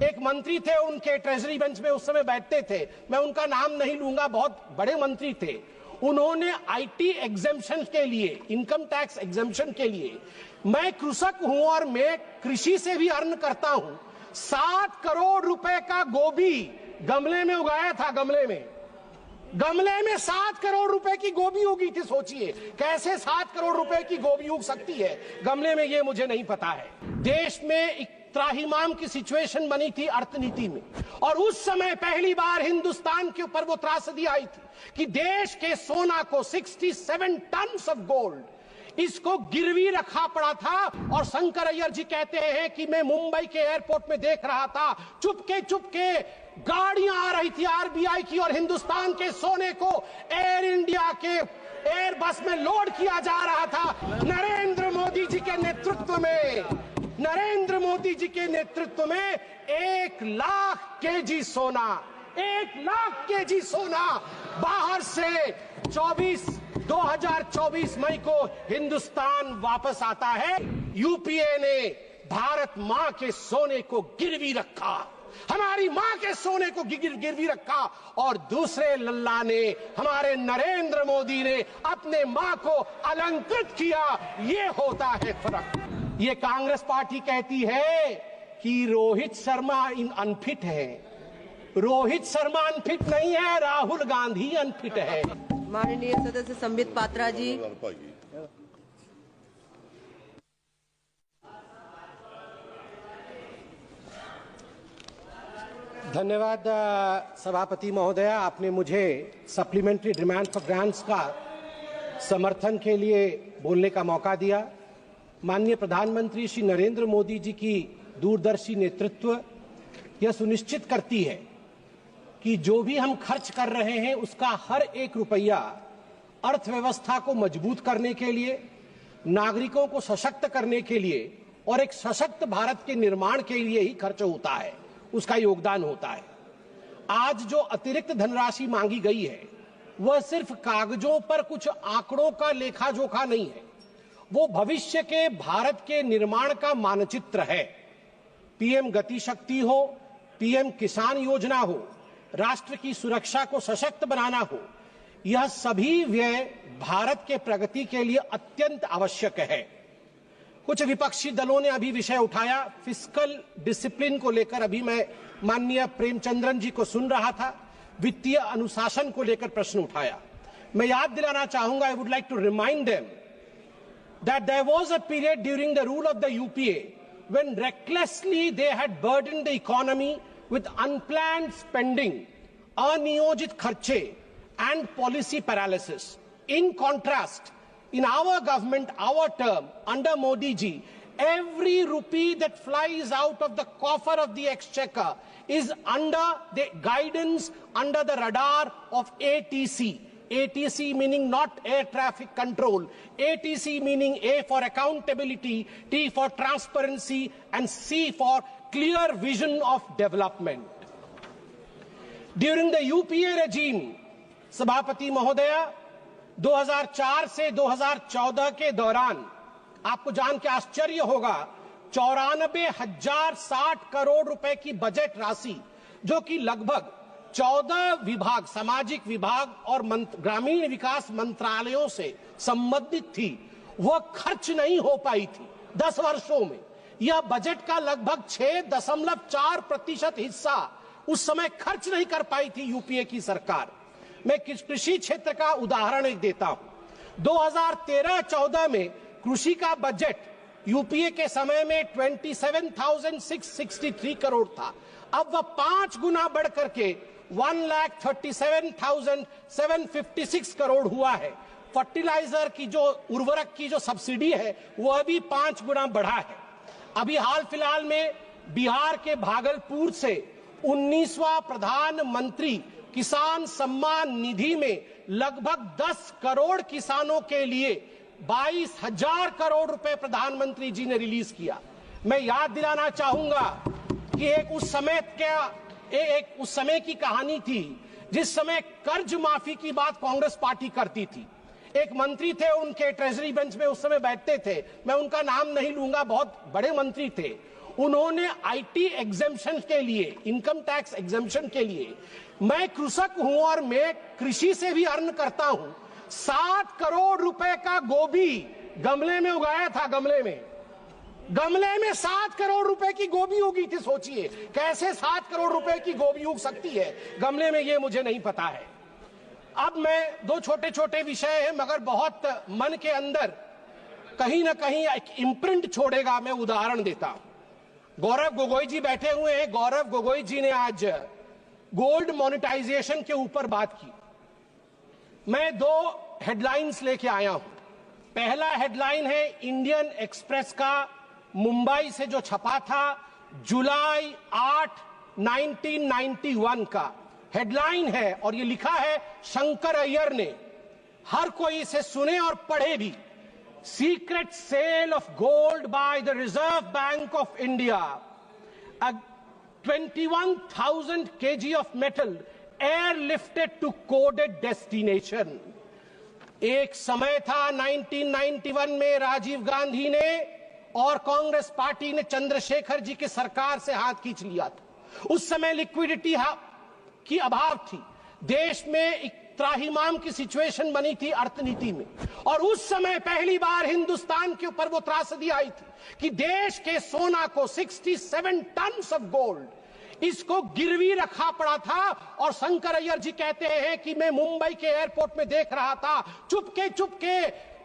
एक मंत्री थे, उनके ट्रेजरी बेंच में उस समय बैठते थे, मैं उनका नाम नहीं लूंगा, बहुत बड़े मंत्री थे। उन्होंने आईटी एग्जेम्पशन के लिए, इनकम टैक्स एग्जेम्पशन के लिए, मैं कृषक हूं और मैं कृषि से भी अर्न करता हूं, 7 करोड़ रुपए का गोभी गमले में उगाया था। गमले में 7 करोड़ रुपए की गोभी उगी थी। सोचिए कैसे 7 करोड़ रुपए की गोभी उग सकती है गमले में, ये मुझे नहीं पता है। देश में एक त्राहिमाम की सिचुएशन बनी थी अर्थनीति में, और उस समय पहली बार हिंदुस्तान के ऊपर वो त्रासदी आई थी कि देश के सोना को 67 टन ऑफ गोल्ड इसको गिरवी रखा पड़ा था। और शंकर अय्यर जी कहते हैं कि मैं मुंबई के एयरपोर्ट में देख रहा था, चुपके गाड़ियां आ रही थी आरबीआई की, और हिंदुस्तान के सोने को एयर इंडिया के एयरबस में लोड किया जा रहा था। नरेंद्र मोदी जी के नेतृत्व में 1 लाख केजी सोना, 1 लाख केजी सोना बाहर से 2024 मई को हिंदुस्तान वापस आता है। यूपीए ने भारत मां के सोने को गिरवी रखा, हमारी मां के सोने को गिरवी रखा, और दूसरे लल्ला ने, हमारे नरेंद्र मोदी ने अपने मां को अलंकृत किया। ये होता है फर्क। ये कांग्रेस पार्टी कहती है कि रोहित शर्मा अनफिट है। रोहित शर्मा अनफिट नहीं है, राहुल गांधी अनफिट है। माननीय सदस्य संबित पात्रा जी। धन्यवाद सभापति महोदया, आपने मुझे सप्लीमेंट्री डिमांड फॉर ग्रांट्स का समर्थन के लिए बोलने का मौका दिया। माननीय प्रधानमंत्री श्री नरेंद्र मोदी जी की दूरदर्शी नेतृत्व यह सुनिश्चित करती है कि जो भी हम खर्च कर रहे हैं उसका हर एक रुपया अर्थव्यवस्था को मजबूत करने के लिए, नागरिकों को सशक्त करने के लिए और एक सशक्त भारत के निर्माण के लिए ही खर्च होता है, उसका योगदान होता है। आज जो अतिरिक्त धनराशि मांगी गई है वह सिर्फ कागजों पर कुछ आंकड़ों का लेखा जोखा नहीं है, वो भविष्य के भारत के निर्माण का मानचित्र है। पीएम गति शक्ति हो, पीएम किसान योजना हो, राष्ट्र की सुरक्षा को सशक्त बनाना हो, यह सभी व्यय भारत के प्रगति के लिए अत्यंत आवश्यक है। कुछ विपक्षी दलों ने अभी विषय उठाया, फिस्कल डिसिप्लिन को लेकर अभी मैं माननीय प्रेमचंद्रन जी को सुन रहा था, वित्तीय अनुशासन को लेकर प्रश्न उठाया। मैं याद दिलाना चाहूंगा, I would like to remind them that there was a period during the rule of the UPA when recklessly they had burdened the economy with unplanned spending, अनियोजित खर्चे and policy paralysis. In contrast, in our government, our term, under Modi ji, every rupee that flies out of the coffer of the exchequer is under the guidance, under the radar of ATC. ATC meaning not air traffic control, ATC meaning A for accountability, T for transparency and C for clear vision of development. During the UPA regime, सभापति महोदया, 2004 से 2014 के दौरान आपको जान के आश्चर्य होगा, 94,060 करोड़ रुपए की बजट राशि, जो कि लगभग 14 विभाग, सामाजिक विभाग और ग्रामीण विकास मंत्रालयों से संबंधित थी, वह खर्च नहीं हो पाई थी 10 वर्षों में। यह बजट का लगभग 6.4% हिस्सा उस समय खर्च नहीं कर पाई थी यूपीए की सरकार। मैं कृषि क्षेत्र का उदाहरण एक देता हूं। 2013-14 में कृषि का बजट यूपीए के समय में 27,663 करोड़ था। अब वह 5 गुना बढ़ करके 1,37,756 करोड़ हुआ है। फर्टिलाइजर की जो उर्वरक की जो सब्सिडी है वह भी 5 गुना बढ़ा है। अभी हाल फिलहाल में बिहार के भागलपुर से 19वां प्रधानमंत्री किसान सम्मान निधि में लगभग 10 करोड़ किसानों के लिए 22,000 करोड़ रुपए प्रधानमंत्री जी ने रिलीज किया। मैं याद दिलाना चाहूंगा कि एक उस समय की कहानी थी जिस समय कर्ज माफी की बात कांग्रेस पार्टी करती थी। एक मंत्री थे, उनके ट्रेजरी बेंच में उस समय बैठते थे, मैं उनका नाम नहीं लूंगा, बहुत बड़े मंत्री थे। उन्होंने आईटी एग्जेम्पशन के लिए, इनकम टैक्स एग्जेम्पशन के लिए, मैं कृषक हूं और मैं कृषि से भी अर्न करता हूं, 7 करोड़ रुपए का गोभी गमले में उगाया था। गमले में 7 करोड़ रुपए की गोभी उगी थी। सोचिए कैसे 7 करोड़ रुपए की गोभी उग सकती है गमले में, ये मुझे नहीं पता है। अब मैं 2 छोटे छोटे विषय हैं मगर बहुत मन के अंदर कहीं ना कहीं एक इम्प्रिंट छोड़ेगा। मैं उदाहरण देता हूं। गौरव गोगोई जी बैठे हुए हैं। गौरव गोगोई जी ने आज गोल्ड मोनेटाइजेशन के ऊपर बात की। मैं 2 हेडलाइंस लेके आया हूं। पहला हेडलाइन है इंडियन एक्सप्रेस का मुंबई से जो छपा था जुलाई 8, 1991 का हेडलाइन है और ये लिखा है शंकर अय्यर ने। हर कोई इसे सुने और पढ़े भी। Secret sale of gold by the Reserve Bank of India, 21,000 kg of metal airlifted to coded destination। एक समय था 1991 में राजीव गांधी ने और कांग्रेस पार्टी ने चंद्रशेखर जी की सरकार से हाथ खींच लिया था। उस समय लिक्विडिटी की अभाव थी। देश में एक त्राहिमाम की सिचुएशन बनी थी अर्थनीति में और उस समय पहली बार हिंदुस्तान के ऊपर वो त्रासदी आई थी कि देश के सोना को 67 टन ऑफ गोल्ड इसको गिरवी रखा पड़ा था। और शंकर अय्यर जी कहते हैं कि मैं मुंबई के एयरपोर्ट में देख रहा था, चुपके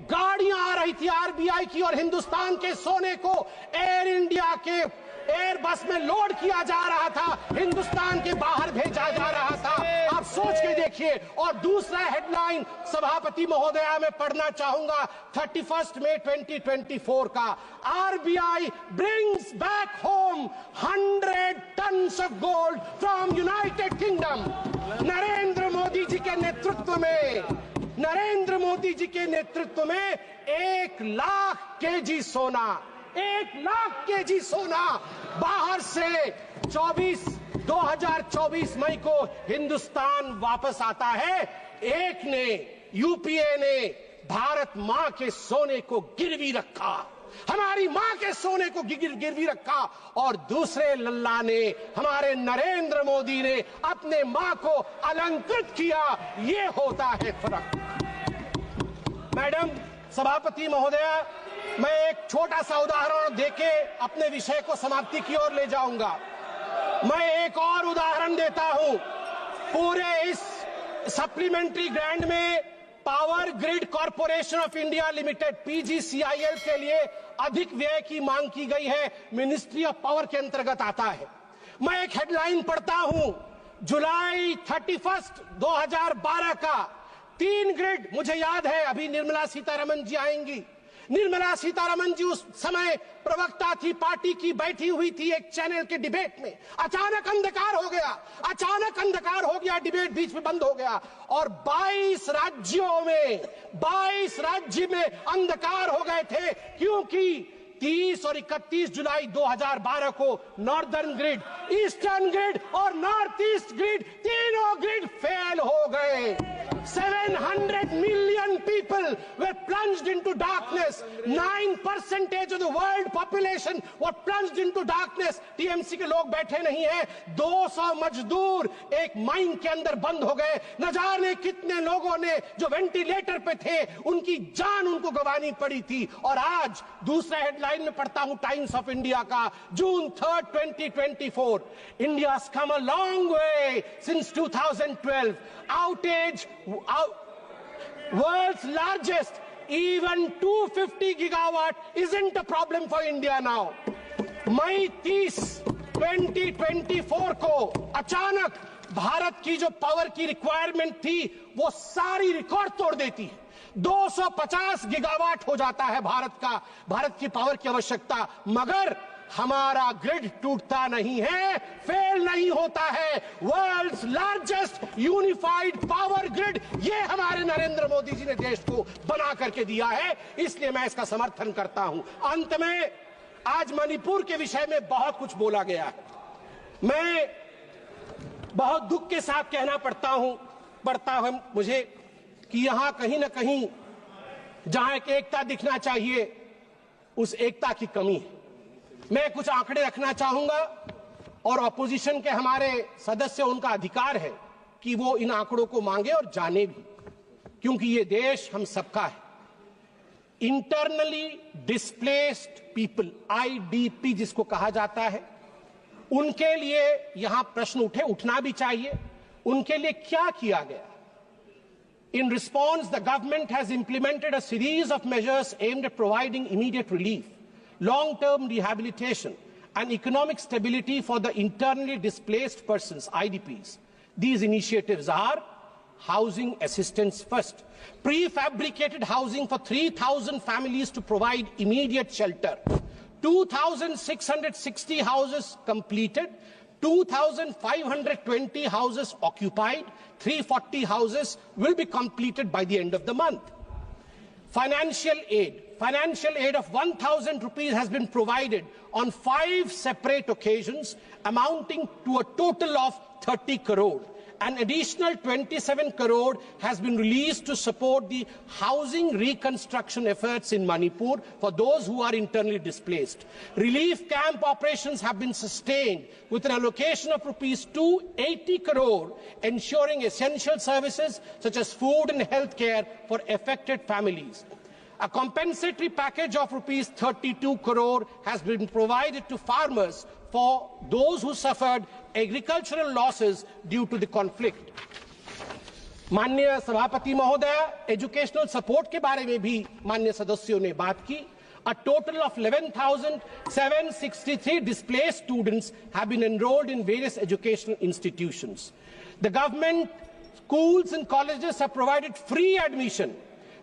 गाड़ियां आ रही थी आरबीआई की और हिंदुस्तान के सोने को एयर इंडिया के एयर बस में लोड किया जा रहा था, हिंदुस्तान के बाहर भेजा जा रहा था। आप सोच के देखिए। और दूसरा हेडलाइन सभापति महोदया मैं पढ़ना चाहूंगा 31 मई 2024 का। RBI brings back home 100 tons of gold from United Kingdom. Narendra Modi ji के नेतृत्व में 1 लाख केजी सोना, 1 लाख केजी सोना बाहर से 2024 मई को हिंदुस्तान वापस आता है। एक ने, यूपीए ने भारत मां के सोने को गिरवी रखा, हमारी मां के सोने को गिरवी रखा और दूसरे लल्ला ने, हमारे नरेंद्र मोदी ने अपने मां को अलंकृत किया। ये होता है फर्क। मैडम सभापति महोदया, मैं एक छोटा सा उदाहरण देके अपने विषय को समाप्ति की ओर ले जाऊंगा। मैं एक और उदाहरण देता हूं। पूरे इस सप्लीमेंट्री ग्रांट में power grid corporation of India limited PGCIL के लिए अधिक व्यय की मांग की गई है। मिनिस्ट्री ऑफ पावर के अंतर्गत आता है। मैं एक हेडलाइन पढ़ता हूं जुलाई 31, 2012 का। 3 ग्रिड, मुझे याद है अभी निर्मला सीतारमण जी आएंगी। निर्मला सीतारमण जी उस समय प्रवक्ता थी पार्टी की, बैठी हुई थी एक चैनल के डिबेट में। अचानक अंधकार हो गया, डिबेट बीच में बंद हो गया और 22 राज्य में अंधकार हो गए थे क्योंकि 30 और 31 जुलाई 2012 को नॉर्दर्न ग्रिड, ईस्टर्न ग्रिड और नॉर्थ ईस्ट ग्रिड, तीनों ग्रिड फेल हो गए। 700 million people were plunged into darkness. 9% of the world population were plunged into darkness. TMC के लोग बैठे नहीं हैं। 200 मजदूर एक माइन के अंदर बंद हो गए। न जाने कितने लोगों ने जो वेंटिलेटर पे थे उनकी जान उनको गंवानी पड़ी थी। और आज दूसरा हेडलाइन में पढ़ता हूं टाइम्स ऑफ इंडिया का, जून 3, 2024। India's come a long way since 2012. Outage, world's largest, even 250 gigawatt isn't a problem for India now. मई 30, 2024 को अचानक भारत की जो पावर की रिक्वायरमेंट थी वो सारी रिकॉर्ड तोड़ देती है। 250 गीगावाट हो जाता है भारत की पावर की आवश्यकता, मगर हमारा ग्रिड टूटता नहीं है, फेल नहीं होता है। World's largest unified power grid, ये हमारे नरेंद्र मोदी जी ने देश को बना करके दिया है, इसलिए मैं इसका समर्थन करता हूं। अंत में आज मणिपुर के विषय में बहुत कुछ बोला गया है। मैं बहुत दुख के साथ कहना पड़ता है मुझे कि यहां कहीं ना कहीं जहां एक एकता दिखना चाहिए उस एकता की कमी है। मैं कुछ आंकड़े रखना चाहूंगा और ऑपोजिशन के हमारे सदस्य, उनका अधिकार है कि वो इन आंकड़ों को मांगे और जाने भी, क्योंकि ये देश हम सबका है। इंटरनली डिस्प्लेस्ड पीपल, आईडीपी जिसको कहा जाता है, उनके लिए यहां प्रश्न उठना भी चाहिए। उनके लिए क्या किया गया? In response, the government has implemented a series of measures aimed at providing immediate relief, long-term rehabilitation, and economic stability for the internally displaced persons, IDPs. These initiatives are housing assistance first, prefabricated housing for 3,000 families to provide immediate shelter, 2,660 houses completed, 2,520 houses occupied, 340 houses will be completed by the end of the month. Financial aid of 1,000 rupees has been provided on 5 separate occasions, amounting to a total of 30 crore. An additional 27 crore has been released to support the housing reconstruction efforts in Manipur for those who are internally displaced. Relief camp operations have been sustained with an allocation of rupees 280 crore, ensuring essential services such as food and health care for affected families. A compensatory package of rupees 32 crore has been provided to farmers for those who suffered agricultural losses due to the conflict. माननीय सभापति महोदय, educational support के बारे में भी माननीय सदस्यों ने बात की। A total of 11,763 displaced students have been enrolled in various educational institutions. The government, schools and colleges have provided free admission.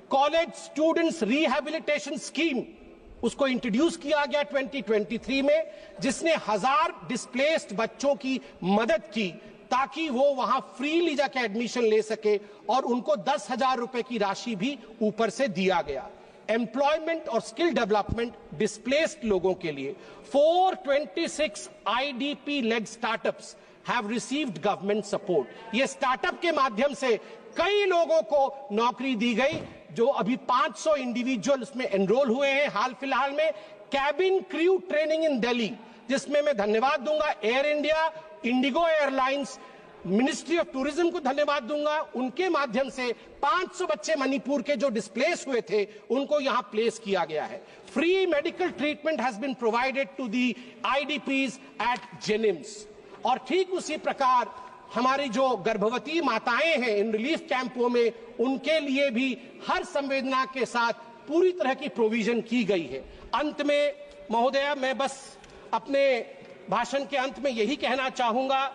College students rehabilitation scheme उसको इंट्रोड्यूस किया गया 2023 में, जिसने 1000 डिस्प्लेस्ड बच्चों की मदद की ताकि वो वहां फ्रीली जाके एडमिशन ले सके, और उनको 10,000 रुपए की राशि भी ऊपर से दिया गया। एम्प्लॉयमेंट और स्किल डेवलपमेंट डिस्प्लेस्ड लोगों के लिए 426 IDP led startups have received government support. ये स्टार्टअप के माध्यम से कई लोगों को नौकरी दी गई, जो अभी 500 इंडिविजुअल उसमें एनरोल हुए हैं हाल फिलहाल में। Cabin crew training in Delhi, जिसमें मैं धन्यवाद दूंगा air India, Indigo airlines, ministry of tourism को धन्यवाद दूंगा। उनके माध्यम से 500 बच्चे मणिपुर के जो डिस्प्लेस हुए थे उनको यहां प्लेस किया गया है। Free medical treatment has been provided to the IDPs एट जेनिम्स। और ठीक उसी प्रकार हमारी जो गर्भवती माताएं हैं इन रिलीफ कैंपों में, उनके लिए भी हर संवेदना के साथ पूरी तरह की प्रोविजन की गई है। अंत में महोदय, मैं बस अपने भाषण के अंत में यही कहना चाहूंगा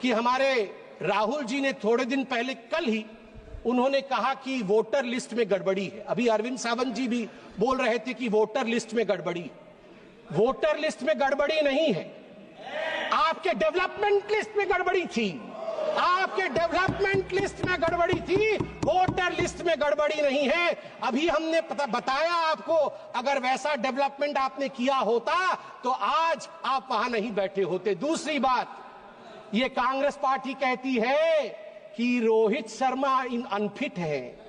कि हमारे राहुल जी ने थोड़े दिन पहले, कल ही उन्होंने कहा कि वोटर लिस्ट में गड़बड़ी है। अभी अरविंद सावंत जी भी बोल रहे थे कि वोटर लिस्ट में गड़बड़ी। वोटर लिस्ट में गड़बड़ी नहीं है, आपके डेवलपमेंट लिस्ट में गड़बड़ी थी। आपके डेवलपमेंट लिस्ट में गड़बड़ी थी, वोटर लिस्ट में गड़बड़ी नहीं है। अभी हमने बताया आपको, अगर वैसा डेवलपमेंट आपने किया होता तो आज आप वहां नहीं बैठे होते। दूसरी बात, ये कांग्रेस पार्टी कहती है कि रोहित शर्मा अनफिट है।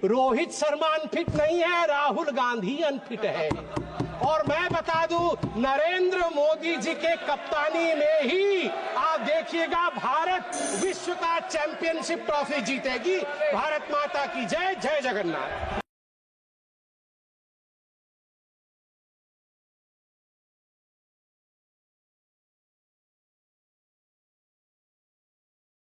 रोहित शर्मा अनफिट नहीं है, राहुल गांधी अनफिट है। और मैं बता दूं, नरेंद्र मोदी जी के कप्तानी में ही आप देखिएगा भारत विश्व का चैंपियनशिप ट्रॉफी जीतेगी। भारत माता की जय, जय जगन्नाथ।